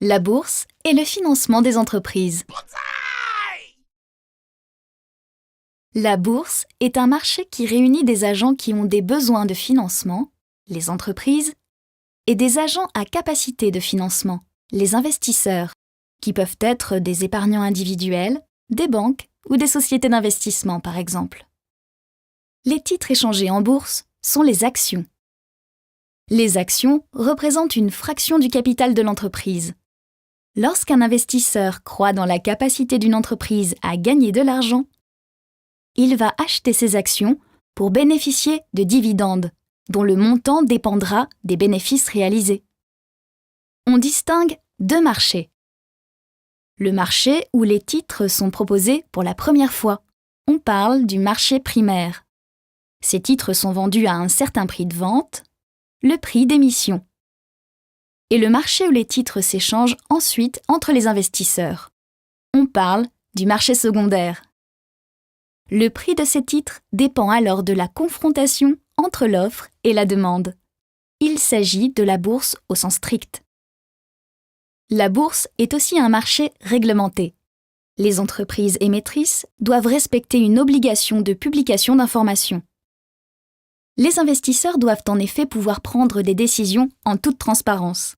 La bourse et le financement des entreprises. La bourse est un marché qui réunit des agents qui ont des besoins de financement, les entreprises, et des agents à capacité de financement, les investisseurs, qui peuvent être des épargnants individuels, des banques ou des sociétés d'investissement par exemple. Les titres échangés en bourse sont les actions. Les actions représentent une fraction du capital de l'entreprise. Lorsqu'un investisseur croit dans la capacité d'une entreprise à gagner de l'argent, il va acheter ses actions pour bénéficier de dividendes, dont le montant dépendra des bénéfices réalisés. On distingue deux marchés. Le marché où les titres sont proposés pour la première fois. On parle du marché primaire. Ces titres sont vendus à un certain prix de vente, le prix d'émission. Et le marché où les titres s'échangent ensuite entre les investisseurs. On parle du marché secondaire. Le prix de ces titres dépend alors de la confrontation entre l'offre et la demande. Il s'agit de la bourse au sens strict. La bourse est aussi un marché réglementé. Les entreprises émettrices doivent respecter une obligation de publication d'informations. Les investisseurs doivent en effet pouvoir prendre des décisions en toute transparence.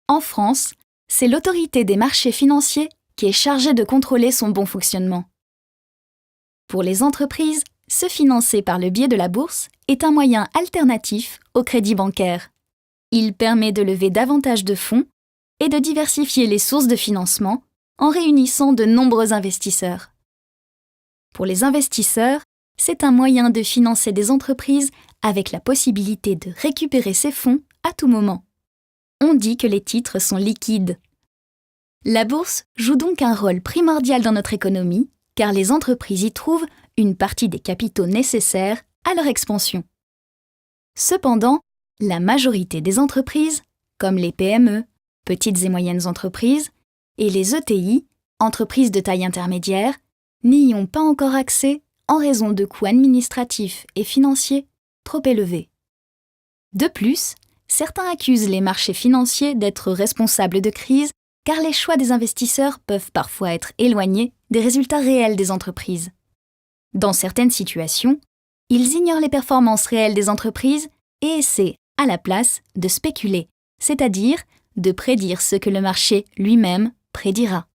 En France, c'est l'autorité des marchés financiers qui est chargée de contrôler son bon fonctionnement. Pour les entreprises, se financer par le biais de la bourse est un moyen alternatif au crédit bancaire. Il permet de lever davantage de fonds et de diversifier les sources de financement en réunissant de nombreux investisseurs. Pour les investisseurs, c'est un moyen de financer des entreprises avec la possibilité de récupérer ces fonds à tout moment. On dit que les titres sont liquides. La bourse joue donc un rôle primordial dans notre économie, car les entreprises y trouvent une partie des capitaux nécessaires à leur expansion. Cependant, la majorité des entreprises, comme les PME, petites et moyennes entreprises, et les ETI, entreprises de taille intermédiaire, n'y ont pas encore accès en raison de coûts administratifs et financiers trop élevés. De plus, certains accusent les marchés financiers d'être responsables de crises car les choix des investisseurs peuvent parfois être éloignés des résultats réels des entreprises. Dans certaines situations, ils ignorent les performances réelles des entreprises et essaient, à la place, de spéculer, c'est-à-dire de prédire ce que le marché lui-même prédira.